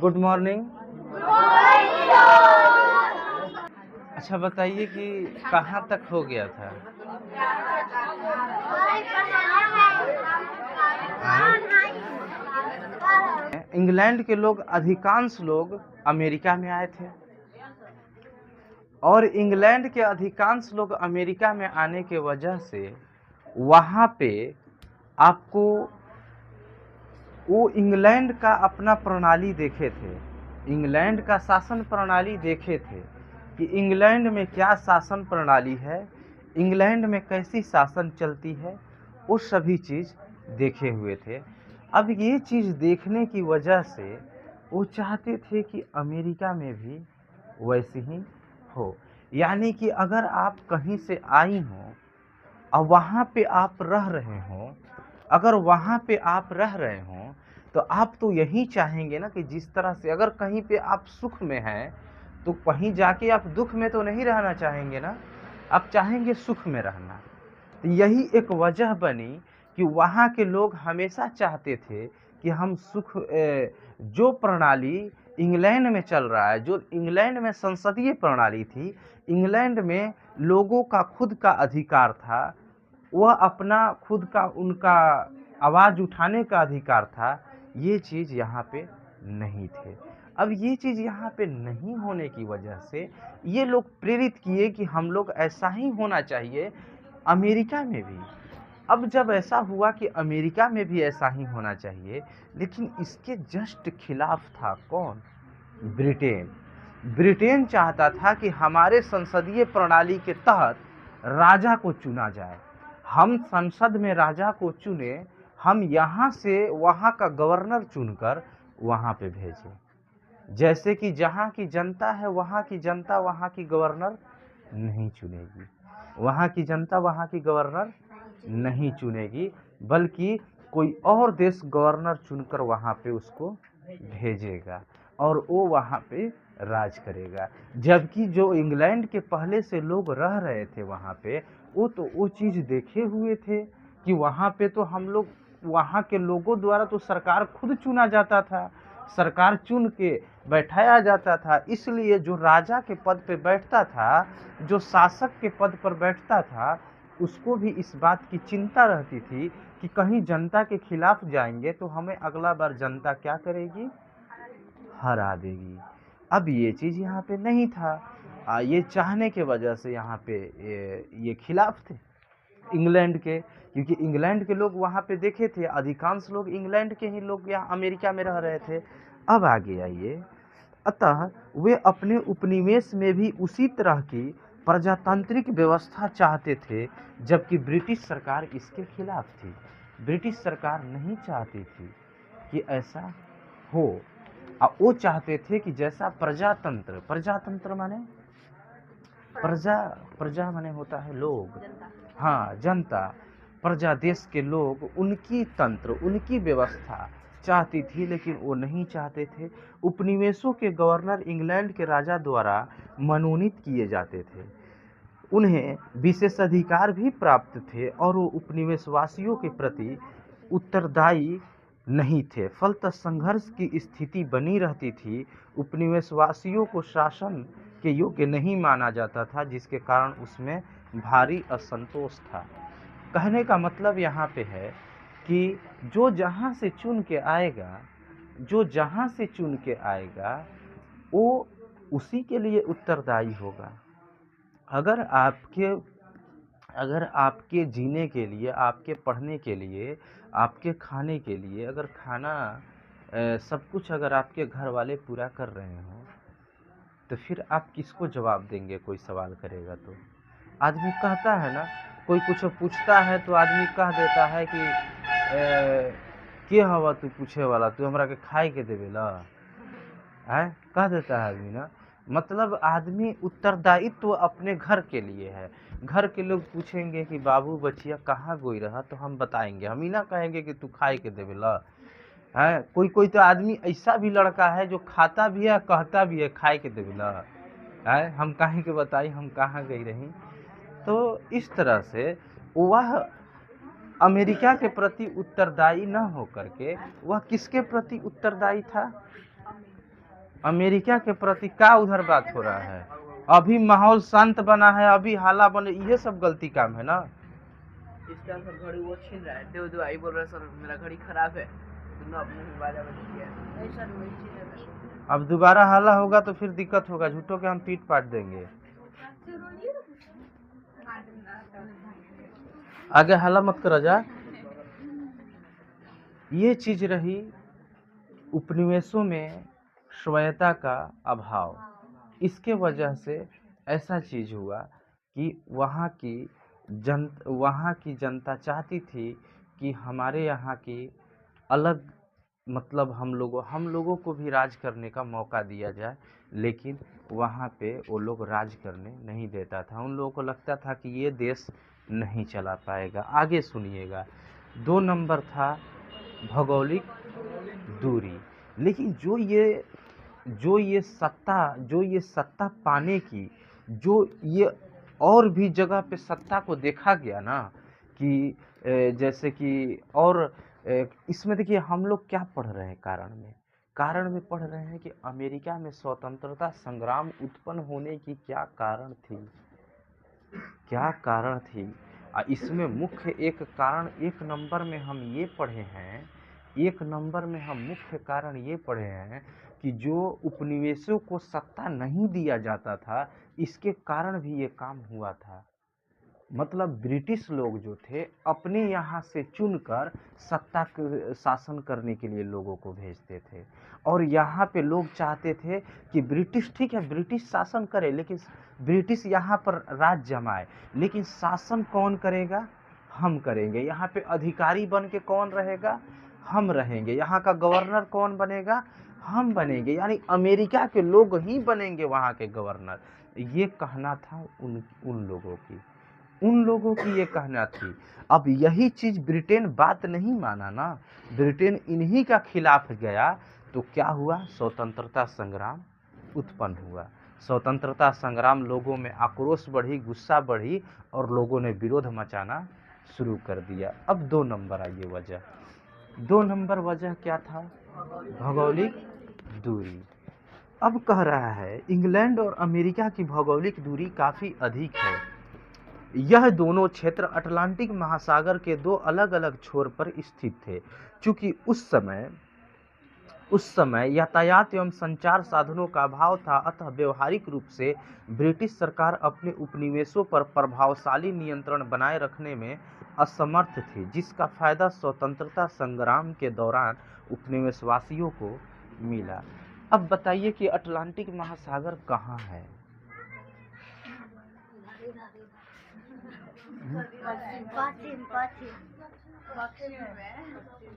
Good morning. अच्छा बताइए कि कहाँ तक हो गया था? इंग्लैंड के लोग अधिकांश लोग अमेरिका में आए थे और इंग्लैंड के अधिकांश लोग अमेरिका में आने के वजह से वहाँ पे आपको वो इंग्लैंड का अपना प्रणाली देखे थे, इंग्लैंड का शासन प्रणाली देखे थे कि इंग्लैंड में क्या शासन प्रणाली है, इंग्लैंड में कैसी शासन चलती है, वो सभी चीज़ देखे हुए थे। अब ये चीज़ देखने की वजह से वो चाहते थे कि अमेरिका में भी वैसे ही हो, यानी कि अगर आप कहीं से आई हों और वहाँ पे आप रह रहे हों, अगर वहाँ पे आप रह रहे हों तो आप तो यही चाहेंगे ना कि जिस तरह से अगर कहीं पे आप सुख में हैं तो कहीं जाके आप दुख में तो नहीं रहना चाहेंगे ना, आप चाहेंगे सुख में रहना। तो यही एक वजह बनी कि वहाँ के लोग हमेशा चाहते थे कि हम सुख जो प्रणाली इंग्लैंड में चल रहा है, जो इंग्लैंड में संसदीय प्रणाली थी, इंग्लैंड में लोगों का खुद का अधिकार था, वह अपना खुद का उनका आवाज़ उठाने का अधिकार था, ये चीज़ यहाँ पे नहीं थे। अब ये चीज़ यहाँ पे नहीं होने की वजह से ये लोग प्रेरित किए कि हम लोग ऐसा ही होना चाहिए अमेरिका में भी। अब जब ऐसा हुआ कि अमेरिका में भी ऐसा ही होना चाहिए, लेकिन इसके जस्ट खिलाफ था कौन? ब्रिटेन। ब्रिटेन चाहता था कि हमारे संसदीय प्रणाली के तहत राजा को चुना जाए, हम संसद में राजा को चुने, हम यहाँ से वहाँ का गवर्नर चुनकर वहाँ पे भेजें। जैसे कि जहाँ की जनता है वहाँ की जनता वहाँ की गवर्नर नहीं चुनेगी, वहाँ की जनता वहाँ की गवर्नर नहीं चुनेगी, बल्कि कोई और देश गवर्नर चुनकर वहाँ पे उसको भेजेगा और वो वहाँ पे राज करेगा। जबकि जो इंग्लैंड के पहले से लोग रह रहे थे वहाँ पे, वो तो वो चीज़ देखे हुए थे कि वहाँ पे तो हम लोग, वहाँ के लोगों द्वारा तो सरकार खुद चुना जाता था, सरकार चुन के बैठाया जाता था, इसलिए जो राजा के पद पे बैठता था, जो शासक के पद पर बैठता था, उसको भी इस बात की चिंता रहती थी कि कहीं जनता के खिलाफ जाएंगे तो हमें अगला बार जनता क्या करेगी? हरा देगी। अब ये चीज़ यहाँ पे नहीं था। ये चाहने के वजह से यहाँ पे ये खिलाफ थे इंग्लैंड के, क्योंकि इंग्लैंड के लोग वहाँ पे देखे थे, अधिकांश लोग इंग्लैंड के ही लोग यहाँ अमेरिका में रह रहे थे। अब आगे आइए, अतः वे अपने उपनिवेश में भी उसी तरह की प्रजातांत्रिक व्यवस्था चाहते थे, जबकि ब्रिटिश सरकार इसके खिलाफ थी। ब्रिटिश सरकार नहीं चाहती थी कि ऐसा हो, और वो चाहते थे कि जैसा प्रजातंत्र, प्रजातंत्र माने प्रजा, प्रजा माने होता है लोग, हाँ जनता, प्रजा देश के लोग, उनकी तंत्र, उनकी व्यवस्था चाहती थी, लेकिन वो नहीं चाहते थे। उपनिवेशों के गवर्नर इंग्लैंड के राजा द्वारा मनोनीत किए जाते थे, उन्हें विशेषाधिकार भी प्राप्त थे और वो उपनिवेशवासियों के प्रति उत्तरदायी नहीं थे। फलतः संघर्ष की स्थिति बनी रहती थी, उपनिवेशवासियों को शासन के योग्य नहीं माना जाता था, जिसके कारण उसमें भारी असंतोष था। कहने का मतलब यहाँ पे है कि जो जहाँ से चुन के आएगा, जो जहाँ से चुन के आएगा, वो उसी के लिए उत्तरदायी होगा। अगर आपके जीने के लिए, आपके पढ़ने के लिए, आपके खाने के लिए अगर खाना सब कुछ अगर आपके घर वाले पूरा कर रहे हों, तो फिर आप किसको जवाब देंगे? कोई सवाल करेगा तो आदमी कहता है ना, कोई कुछ पूछता है तो आदमी कह देता है कि के हवा तू पूछे वाला, तू हमरा के खाए के देवेला, है कह देता है आदमी ना। मतलब आदमी उत्तरदायित्व अपने घर के लिए है। घर के लोग पूछेंगे कि बाबू बचिया कहाँ गोई रहा, तो हम बताएंगे, हम ही ना कहेंगे कि तू खाए के देवेला, है। कोई कोई तो आदमी ऐसा भी लड़का है जो खाता भी है, कहता भी है खाए के देवेला, है, हम काहे के बताई हम कहाँ गई रही। तो इस तरह से वह अमेरिका के प्रति उत्तरदायी न होकर के वह किसके प्रति उत्तरदायी था? अमेरिका के प्रति क्या उधर बात हो रहा है? अभी माहौल शांत बना है, अभी हाला बने, ये सब गलती काम है ना। इसका सर घड़ी वो छीन रहा है, दो आई बोल रहा है सर मेरा घड़ी खराब है, तुमने अपने से बाजा बजा किया है। नहीं सर वही छीन रहा है। अब दोबारा हाला होगा तो फिर दिक्कत होगा, झूठों के हम पीट पाट देंगे। आगे हाला मत कर जा। ये चीज रही उपनिवेशों में स्वायत्ता का अभाव। इसके वजह से ऐसा चीज हुआ कि वहाँ की जनता चाहती थी कि हमारे यहाँ की अलग, मतलब हम लोगों को भी राज करने का मौका दिया जाए, लेकिन वहाँ पे वो लोग राज करने नहीं देता था। उन लोगों को लगता था कि ये देश नहीं चला पाएगा। आगे सुनिएगा। 2 नंबर था भौगोलिक दूरी। लेकिन जो ये सत्ता पाने की, जो ये और भी जगह पे सत्ता को देखा गया ना कि जैसे कि और इसमें देखिए हम लोग क्या पढ़ रहे हैं कारण में पढ़ रहे हैं कि अमेरिका में स्वतंत्रता संग्राम उत्पन्न होने की क्या कारण थी। इसमें मुख्य एक नंबर में हम ये पढ़े हैं, मुख्य कारण ये पढ़े हैं कि जो उपनिवेशों को सत्ता नहीं दिया जाता था, इसके कारण भी ये काम हुआ था। मतलब ब्रिटिश लोग जो थे अपने यहाँ से चुनकर सत्ता शासन करने के लिए लोगों को भेजते थे, और यहाँ पे लोग चाहते थे कि ब्रिटिश, ठीक है ब्रिटिश शासन करे, लेकिन ब्रिटिश यहाँ पर राज जमाए, लेकिन शासन कौन करेगा? हम करेंगे। यहाँ पे अधिकारी बन के कौन रहेगा? हम रहेंगे। यहाँ का गवर्नर कौन बनेगा? हम बनेंगे। यानी अमेरिका के लोग ही बनेंगे वहाँ के गवर्नर। ये कहना था उन लोगों की ये कहना थी। अब यही चीज ब्रिटेन बात नहीं माना ना, ब्रिटेन इन्हीं का खिलाफ गया, तो क्या हुआ? स्वतंत्रता संग्राम उत्पन्न हुआ। स्वतंत्रता संग्राम, लोगों में आक्रोश बढ़ी, गुस्सा बढ़ी, और लोगों ने विरोध मचाना शुरू कर दिया। अब 2 नंबर आइए वजह। 2 नंबर वजह क्या था? भौगोलिक दूरी। अब कह रहा है इंग्लैंड और अमेरिका की भौगोलिक दूरी काफी अधिक है। यह दोनों क्षेत्र अटलांटिक महासागर के 2 अलग-अलग छोर पर स्थित थे। चूंकि उस समय यातायात एवं संचार साधनों का अभाव था, अतः व्यवहारिक रूप से ब्रिटिश सरकार अपने उपनिवेशों पर प्रभावशाली नियंत्रण बनाए रखने में असमर्थ थी, जिसका फायदा स्वतंत्रता संग्राम के दौरान उपनिवेशवासियों को मिला। अब बताइए कि अटलांटिक महासागर कहाँ है?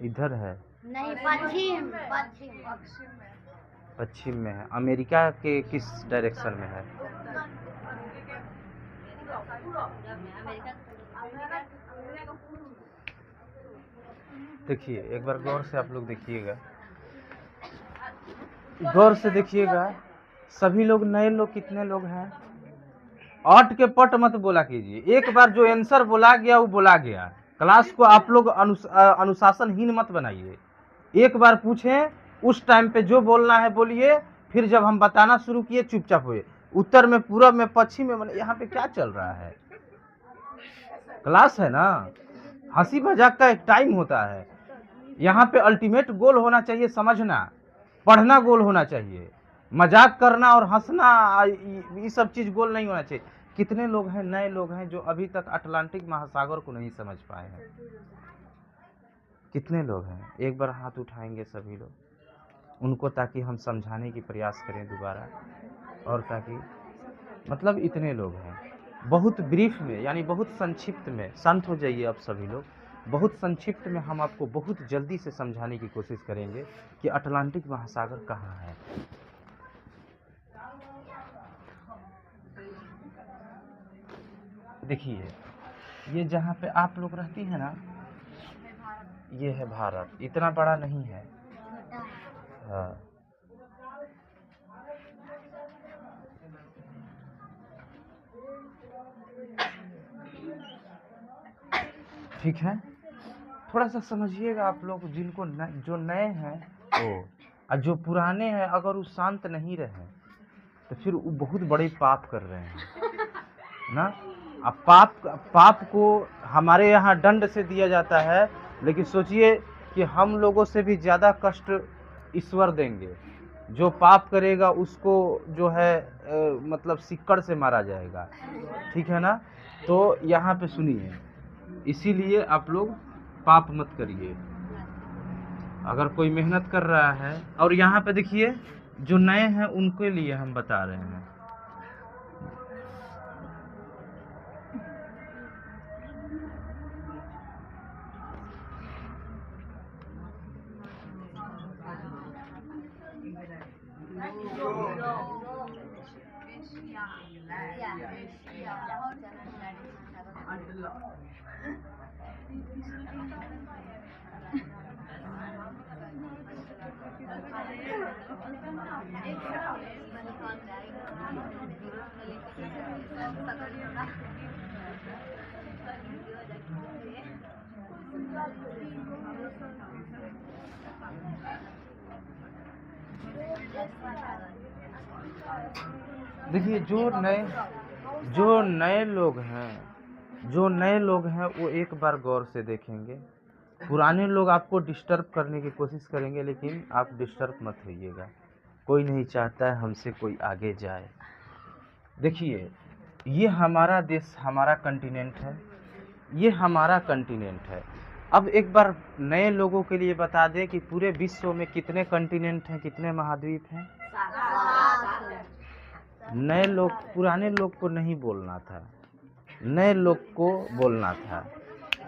इधर है? नहीं, पश्चिम में है। अमेरिका के किस डायरेक्शन में है? देखिए एक बार गौर से आप लोग देखिएगा, गौर से देखिएगा। सभी लोग नए लोग कितने लोग हैं? अट के पट मत बोला कीजिए। एक बार जो आंसर बोला गया वो बोला गया। क्लास को आप लोग अनुशासनहीन मत बनाइए। एक बार पूछें, उस टाइम पे जो बोलना है बोलिए, फिर जब हम बताना शुरू किए चुपचाप हुए। उत्तर में, पूरब में, पश्चिम में, मतलब यहाँ पे क्या चल रहा है? क्लास है ना, हंसी मजाक का एक टाइम होता है। यहाँ पे अल्टीमेट गोल होना चाहिए समझना, पढ़ना गोल होना चाहिए। मजाक करना और हंसना ये सब चीज गोल नहीं होना चाहिए। कितने लोग हैं, नए लोग हैं, जो अभी तक अटलांटिक महासागर को नहीं समझ पाए हैं? कितने लोग हैं? एक बार हाथ उठाएंगे सभी लोग उनको, ताकि हम समझाने की प्रयास करें दोबारा, और ताकि मतलब इतने लोग हैं। बहुत ब्रीफ में, यानी बहुत संक्षिप्त में, शांत हो जाइए अब सभी लोग। बहुत संक्षिप्त में हम आपको बहुत जल्दी से समझाने की कोशिश करेंगे कि अटलांटिक महासागर कहाँ है। देखिए ये जहाँ पे आप लोग रहती हैं ना, ये है भारत। इतना बड़ा नहीं है। हाँ, ठीक है। थोड़ा सा समझिएगा आप लोग, जिनको जो नए हैं वो। और जो पुराने हैं अगर वो शांत नहीं रहे तो फिर वो बहुत बड़े पाप कर रहे हैं ना। अब पाप को हमारे यहाँ दंड से दिया जाता है, लेकिन सोचिए कि हम लोगों से भी ज़्यादा कष्ट ईश्वर देंगे। जो पाप करेगा उसको जो है मतलब सिक्कड़ से मारा जाएगा, ठीक है ना। तो यहाँ पे सुनिए, इसीलिए आप लोग पाप मत करिए अगर कोई मेहनत कर रहा है। और यहाँ पे देखिए जो नए हैं उनके लिए हम बता रहे हैं। देखिए जो नए लोग हैं वो एक बार गौर से देखेंगे। पुराने लोग आपको डिस्टर्ब करने की कोशिश करेंगे, लेकिन आप डिस्टर्ब मत होइएगा। कोई नहीं चाहता है हमसे कोई आगे जाए। देखिए ये हमारा देश, हमारा कंटिनेंट है, ये हमारा कंटिनेंट है। अब एक बार नए लोगों के लिए बता दें कि पूरे विश्व में कितने कंटिनेंट हैं, कितने महाद्वीप हैं। नए लोग, पुराने लोग को नहीं बोलना था, नए लोग को बोलना था,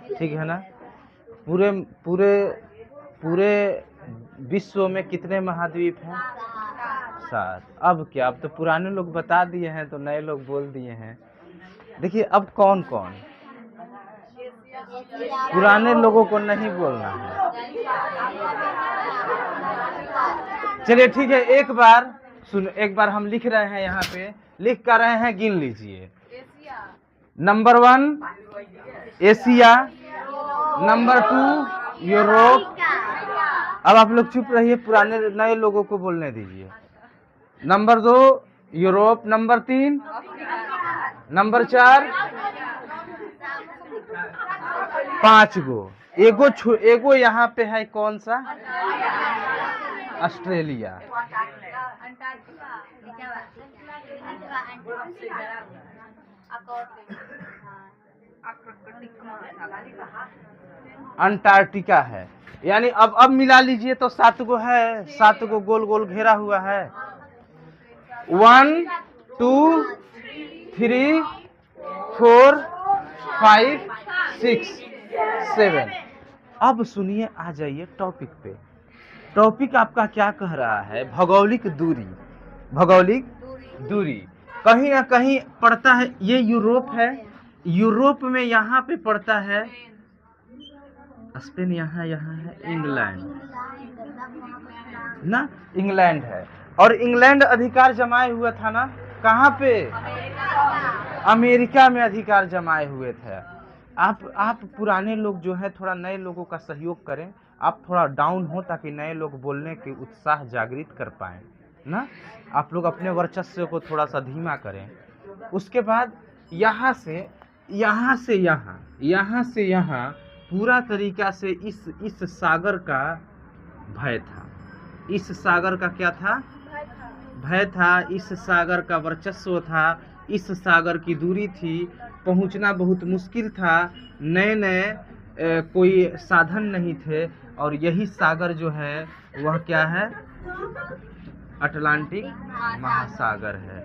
ठीक है ना। पूरे पूरे पूरे विश्व में कितने महाद्वीप हैं? 7। अब क्या, अब तो पुराने लोग बता दिए हैं तो नए लोग बोल दिए हैं। देखिए अब कौन कौन, पुराने लोगों को नहीं बोलना है। चलिए ठीक है, एक बार हम लिख रहे हैं, यहाँ पे लिख कर रहे हैं, गिन लीजिए। Number 1 Asia, number 2 Europe. अब आप लोग चुप रहिए, पुराने नए लोगों को बोलने दीजिए। नंबर 2 यूरोप, नंबर 3, नंबर 4, 5 गो। एगो यहाँ पे है, कौन सा? ऑस्ट्रेलिया। अंटार्कटिका है। यानी अब मिला लीजिए तो 7 गो है, 7 गो गोल गोल घेरा हुआ है। 1 2 3 4 5 6 7। अब सुनिए, आ जाइए टॉपिक पे। टॉपिक आपका क्या कह रहा है? भौगोलिक दूरी। भौगोलिक दूरी कहीं ना कहीं पड़ता है। ये यूरोप है, यूरोप में यहाँ पे पड़ता है स्पेन, यहाँ है इंग्लैंड ना, इंग्लैंड है। और इंग्लैंड अधिकार जमाए हुआ था ना, कहाँ पे? अमेरिका में अधिकार जमाए हुए थे। आप पुराने लोग जो है थोड़ा नए लोगों का सहयोग करें, आप थोड़ा डाउन हो ताकि नए लोग बोलने के उत्साह जागृत कर पाएं ना। आप लोग अपने वर्चस्व को थोड़ा सा धीमा करें। उसके बाद यहाँ से यहाँ पूरा तरीका से इस सागर का भय था। इस सागर का क्या था? भय था। इस सागर का वर्चस्व था, इस सागर की दूरी थी, पहुंचना बहुत मुश्किल था, नए कोई साधन नहीं थे। और यही सागर जो है वह क्या है? अटलांटिक महासागर है।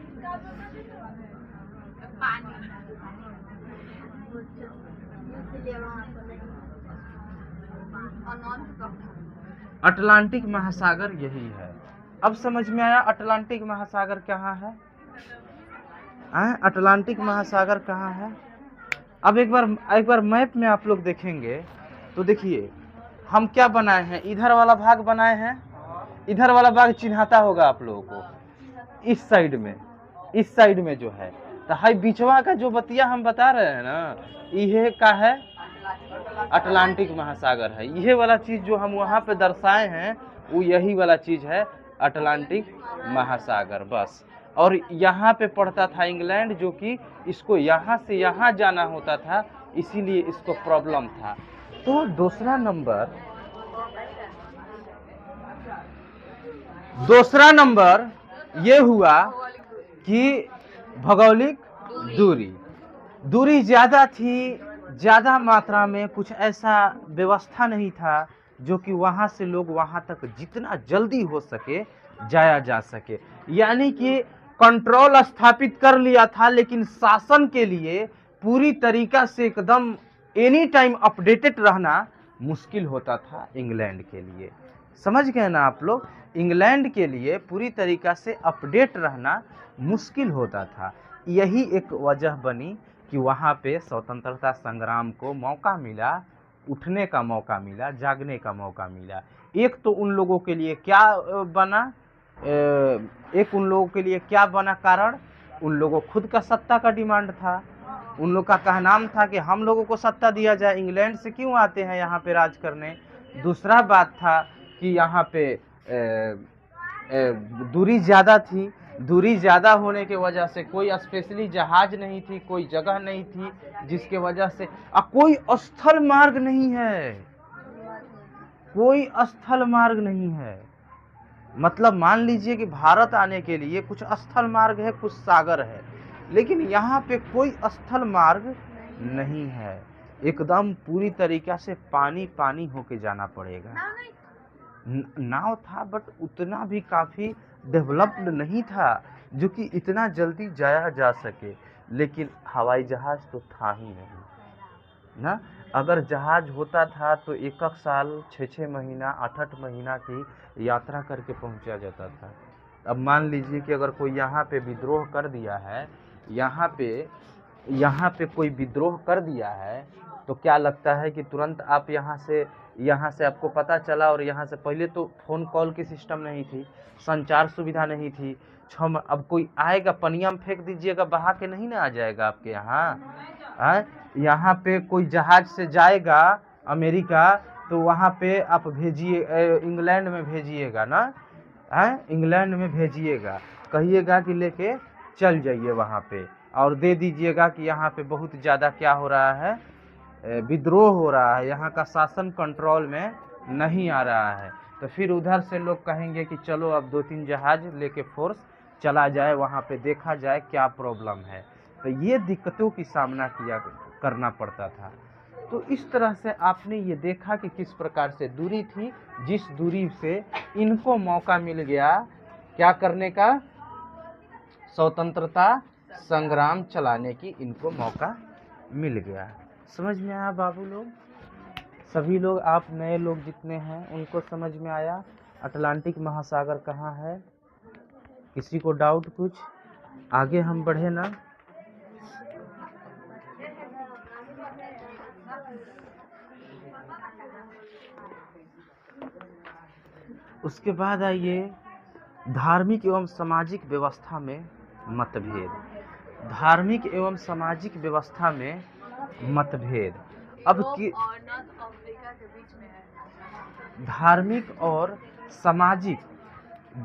अटलांटिक महासागर यही है। अब समझ में आया अटलांटिक महासागर कहाँ है? अटलांटिक महासागर कहाँ है? अब एक बार मैप में आप लोग देखेंगे तो देखिए हम क्या बनाए हैं। इधर वाला भाग बनाए हैं, इधर वाला भाग चिन्हाता होगा आप लोगों को। इस साइड में जो है तो हाई बीचवा का जो बतिया हम बता रहे हैं ना, यह का है? अटलांटिक महासागर है। यह वाला चीज जो हम वहाँ पे दर्शाए हैं वो यही वाला चीज़ है, अटलांटिक महासागर बस। और यहाँ पे पड़ता था इंग्लैंड, जो कि इसको यहाँ से यहाँ जाना होता था, इसीलिए इसको प्रॉब्लम था। तो दूसरा नंबर ये हुआ कि भौगोलिक दूरी ज़्यादा थी, ज़्यादा मात्रा में कुछ ऐसा व्यवस्था नहीं था जो कि वहाँ से लोग वहाँ तक जितना जल्दी हो सके जाया जा सके। यानी कि कंट्रोल स्थापित कर लिया था, लेकिन शासन के लिए पूरी तरीका से एकदम एनी टाइम अपडेटेड रहना मुश्किल होता था इंग्लैंड के लिए। समझ गए ना आप लोग? इंग्लैंड के लिए पूरी तरीका से अपडेट रहना मुश्किल होता था। यही एक वजह बनी कि वहाँ पे स्वतंत्रता संग्राम को मौका मिला, उठने का मौका मिला, जागने का मौका मिला। एक तो उन लोगों के लिए क्या बना, कारण? उन लोगों खुद का सत्ता का डिमांड था। उन लोग का कहनाम था कि हम लोगों को सत्ता दिया जाए, इंग्लैंड से क्यों आते हैं यहाँ पे राज करने। दूसरा बात था कि यहाँ पे दूरी ज़्यादा थी। दूरी ज़्यादा होने के वजह से कोई स्पेशली जहाज नहीं थी, कोई जगह नहीं थी, जिसके वजह से कोई स्थल मार्ग नहीं है, कोई स्थल मार्ग नहीं है। मतलब मान लीजिए कि भारत आने के लिए कुछ स्थल मार्ग है, कुछ सागर है, लेकिन यहाँ पे कोई स्थल मार्ग नहीं है। एकदम पूरी तरीक़ा से पानी पानी होके जाना पड़ेगा। नाव था, बट उतना भी काफ़ी डेवलप्ड नहीं था जो कि इतना जल्दी जाया जा सके। लेकिन हवाई जहाज़ तो था ही नहीं ना। अगर जहाज़ होता था तो एक साल, 6 महीना, 8 महीना की यात्रा करके पहुंचा जाता था। अब मान लीजिए कि अगर कोई यहाँ पे विद्रोह कर दिया है, यहाँ पे कोई विद्रोह कर दिया है, तो क्या लगता है कि तुरंत आप यहाँ से आपको पता चला, और यहाँ से पहले तो फ़ोन कॉल की सिस्टम नहीं थी, संचार सुविधा नहीं थी। अब कोई आएगा, पनिया में फेंक दीजिएगा, बहा के नहीं ना आ जाएगा आपके यहाँ। यहाँ पे कोई जहाज से जाएगा अमेरिका, तो वहाँ पे आप भेजिए, इंग्लैंड में भेजिएगा ना, इंग्लैंड में भेजिएगा, कहिएगा कि लेके चल जाइए वहाँ पे, और दे दीजिएगा कि यहाँ पे बहुत ज़्यादा क्या हो रहा है, विद्रोह हो रहा है, यहाँ का शासन कंट्रोल में नहीं आ रहा है। तो फिर उधर से लोग कहेंगे कि चलो अब 2-3 जहाज लेके फोर्स चला जाए, वहाँ पे देखा जाए क्या प्रॉब्लम है। तो ये दिक्कतों की सामना करना पड़ता था। तो इस तरह से आपने ये देखा कि किस प्रकार से दूरी थी, जिस दूरी से इनको मौका मिल गया क्या करने का, स्वतंत्रता संग्राम चलाने की इनको मौका मिल गया। समझ में आया बाबू लोग? सभी लोग, आप नए लोग जितने हैं उनको समझ में आया अटलांटिक महासागर कहाँ है? किसी को डाउट कुछ? आगे हम बढ़े ना। उसके बाद आइए धार्मिक एवं सामाजिक व्यवस्था में मतभेद। धार्मिक एवं सामाजिक व्यवस्था में मतभेद। अब की धार्मिक और सामाजिक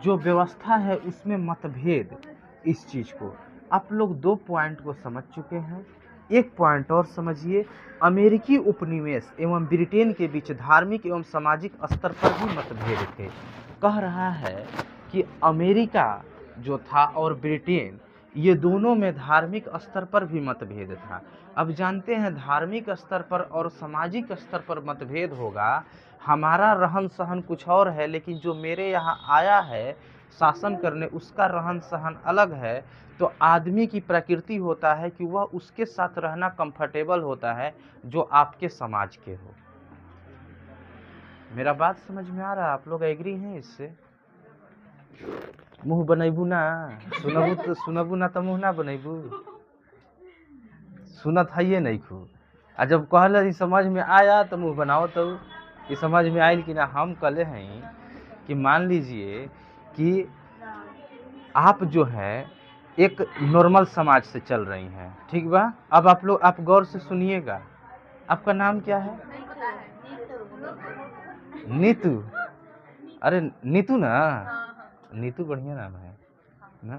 जो व्यवस्था है उसमें मतभेद, इस चीज़ को आप लोग 2 पॉइंट को समझ चुके हैं। एक पॉइंट और समझिए, अमेरिकी उपनिवेश एवं ब्रिटेन के बीच धार्मिक एवं सामाजिक स्तर पर भी मतभेद थे। कह रहा है कि अमेरिका जो था और ब्रिटेन, ये दोनों में धार्मिक स्तर पर भी मतभेद था। अब जानते हैं धार्मिक स्तर पर और सामाजिक स्तर पर मतभेद होगा, हमारा रहन सहन कुछ और है, लेकिन जो मेरे यहाँ आया है शासन करने, उसका रहन सहन अलग है। तो आदमी की प्रकृति होता है कि वह उसके साथ रहना कंफर्टेबल होता है जो आपके समाज के हो। मेरा बात समझ में आ रहा है? आप लोग एग्री हैं इससे? मुँह बनैबू ना, सुनबू ना तो मुँह ना बनैबू, सुनत है ये नहीं खू। आ जब कहल समझ में आया तो मुँह बनाओ, तो ये समझ में आयल कि ना। हम कहले हैं कि मान लीजिए कि आप जो है एक नॉर्मल समाज से चल रही हैं, ठीक बा। अब आप लोग, आप गौर से सुनिएगा। आपका नाम क्या है? नीतू। अरे नीतू ना, नीतू बढ़िया नाम है ना।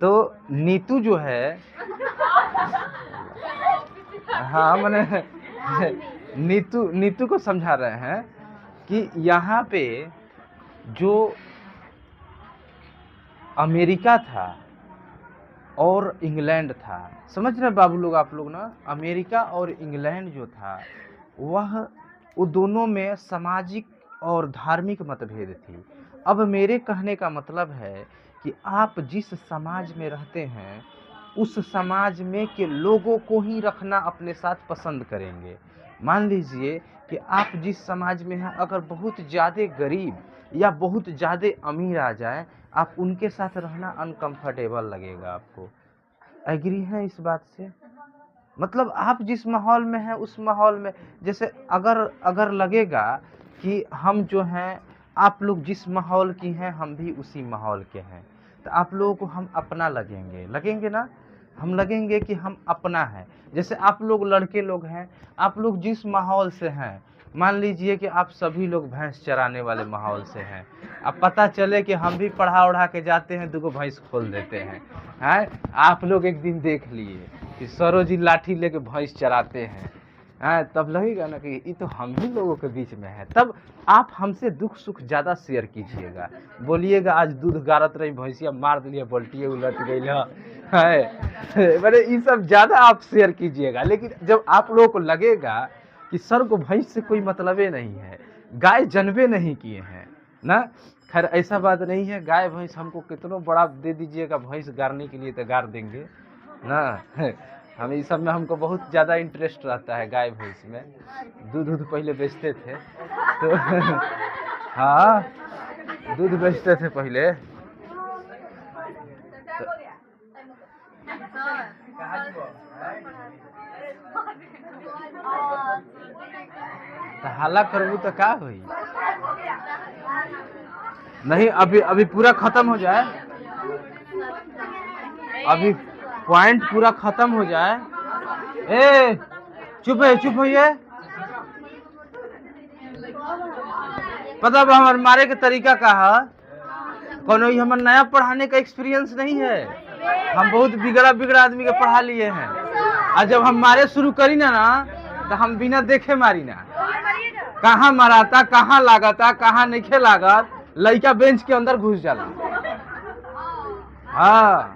तो नीतू जो है, हाँ मैंने नीतू नीतू को समझा रहे हैं कि यहाँ पे जो अमेरिका था और इंग्लैंड था, समझ रहे बाबू लोग आप लोग ना, अमेरिका और इंग्लैंड जो था वह वो दोनों में सामाजिक और धार्मिक मतभेद थी। अब मेरे कहने का मतलब है कि आप जिस समाज में रहते हैं उस समाज में के लोगों को ही रखना अपने साथ पसंद करेंगे। मान लीजिए कि आप जिस समाज में हैं, अगर बहुत ज़्यादा गरीब या बहुत ज़्यादा अमीर आ जाए, आप उनके साथ रहना अनकंफर्टेबल लगेगा आपको। एग्री हैं इस बात से? मतलब आप जिस माहौल में हैं उस माहौल में, जैसे अगर लगेगा कि हम जो हैं, आप लोग जिस माहौल की हैं हम भी उसी माहौल के हैं, तो आप लोगों को हम अपना लगेंगे ना, हम लगेंगे कि हम अपना है। जैसे आप लोग लड़के लोग हैं, आप लोग जिस माहौल से हैं, मान लीजिए कि आप सभी लोग भैंस चराने वाले माहौल से हैं, अब पता चले कि हम भी पढ़ा उढ़ा के जाते हैं, 2 भैंस खोल देते हैं, आप लोग एक दिन देख लिए कि सरोजी लाठी लेके भैंस चराते हैं, तब लगेगा ना कि ये तो हम ही लोगों के बीच में है। तब आप हमसे दुख सुख ज़्यादा शेयर कीजिएगा, बोलिएगा आज दूध गारत रही भैंसिया मार दिलिए, बल्टिए उलट गई है मैंने ये सब ज़्यादा आप शेयर कीजिएगा। लेकिन जब आप लोगों को लगेगा कि सर को भैंस से कोई मतलब नहीं है, गाय जन्मे नहीं किए हैं ना, खैर ऐसा बात नहीं है, गाय भैंस हमको कितनों बड़ा दे दीजिएगा भैंस गारने के लिए तो गार देंगे ना हम इस सब में हमको बहुत ज़्यादा इंटरेस्ट रहता है, गाय भैंस में। दूध पहले बेचते थे तो हाँ दूध बेचते थे पहले। तो हल्ला करबू तो का हुई नहीं, अभी पूरा खत्म हो जाए, अभी पॉइंट पूरा खत्म हो जाए। ए चुप है पता बा हमारे मारे के तरीका का है, कोनो हमारे नया पढ़ाने का एक्सपीरियंस नहीं है, हम बहुत बिगड़ा आदमी के पढ़ा लिए हैं, और जब हम मारे शुरू करी ना तो हम बिना देखे मारी ना, कहाँ मराता कहाँ लागता कहाँ नहीं लागत, लड़का बेंच के अंदर घुस जाला। हाँ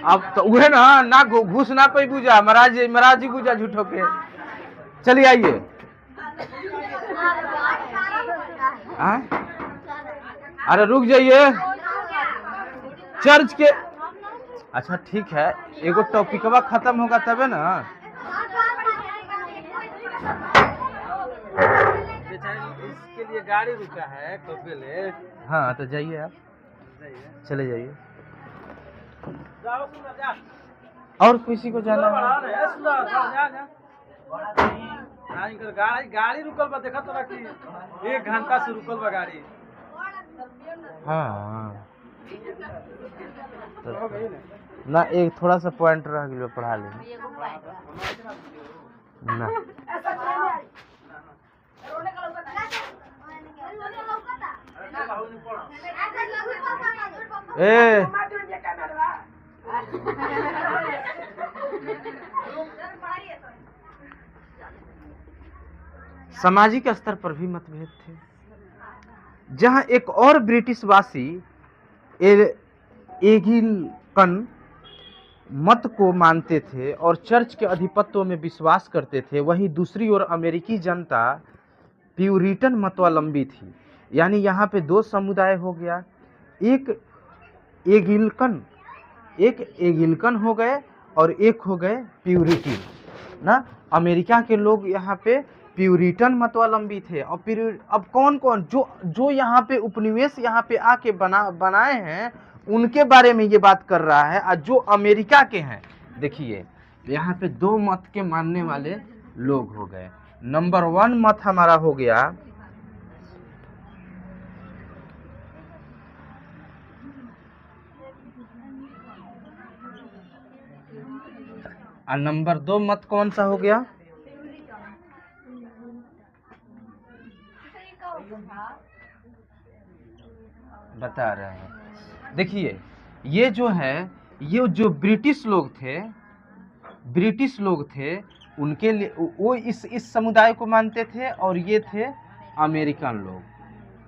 अब तो उहे ना घुस ना पे बुझा महाराज जी बुझा झूठो के। चलिए आइए, अरे रुक जाइए चर्च के, अच्छा ठीक है, एगो टॉपिकवा खत्म होगा तबे ना। इसके लिए गाड़ी रुका है कपिले। हाँ तो जाइए, आप चले जाइए, और किसी को जाना है? गाड़ी रुकल बा, देखा तो कि 1 घंटा से रुकल बा गाड़ी। हाँ ना, एक थोड़ा सा पॉइंट रह गया, पढ़ा लेंगे ना। ए सामाजिक स्तर पर भी मतभेद थे, जहां एक और ब्रिटिशवासी एंगिलिकन मत को मानते थे और चर्च के अधिपत्य में विश्वास करते थे, वहीं दूसरी ओर अमेरिकी जनता प्यूरिटन मतवालंबी थी। यानी यहाँ पे 2 समुदाय हो गया, एक एंगिलिकन हो गए और एक हो गए प्यूरिटन ना। अमेरिका के लोग यहाँ पे प्यूरिटन मतवालंबी थे, और अब कौन जो यहाँ पे उपनिवेश यहाँ पे आके बनाए हैं उनके बारे में ये बात कर रहा है। और जो अमेरिका के हैं, देखिए यहाँ पे 2 मत के मानने वाले लोग हो गए। नंबर 1 मत हमारा हो गया और नंबर 2 मत कौन सा हो गया? बता रहे हैं। देखिए ये जो है, ये जो ब्रिटिश लोग थे उनके लिए वो इस समुदाय को मानते थे, और ये थे अमेरिकन लोग,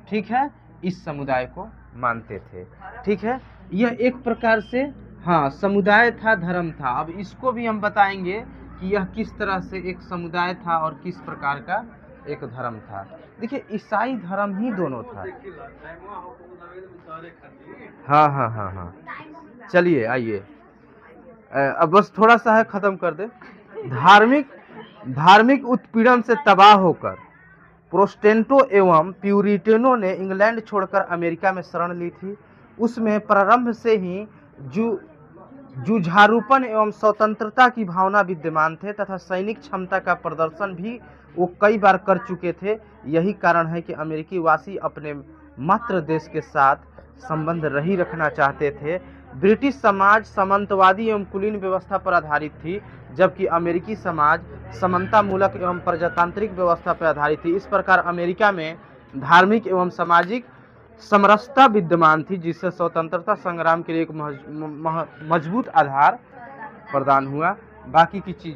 ठीक है, इस समुदाय को मानते थे, ठीक है। यह एक प्रकार से हाँ समुदाय था, धर्म था। अब इसको भी हम बताएंगे कि यह किस तरह से एक समुदाय था और किस प्रकार का एक धर्म था। देखिए ईसाई धर्म ही दोनों था। हाँ हाँ हाँ हाँ, चलिए आइए, अब बस थोड़ा सा है, खत्म कर दे। धार्मिक उत्पीड़न से तबाह होकर प्रोटेस्टेंटों एवं प्यूरिटनों ने इंग्लैंड छोड़कर अमेरिका में शरण ली थी। उसमें प्रारंभ से ही जुझारूपन एवं स्वतंत्रता की भावना विद्यमान थे तथा सैनिक क्षमता का प्रदर्शन भी वो कई बार कर चुके थे। यही कारण है कि अमेरिकी वासी अपने मातृ देश के साथ संबंध नहीं रखना चाहते थे। ब्रिटिश समाज सामंतवादी एवं कुलीन व्यवस्था पर आधारित थी, जबकि अमेरिकी समाज समतामूलक एवं प्रजातांत्रिक व्यवस्था पर आधारित थी। इस प्रकार अमेरिका में धार्मिक एवं सामाजिक समरसता विद्यमान थी, जिससे स्वतंत्रता संग्राम के लिए एक मजबूत आधार प्रदान हुआ। बाकी की चीज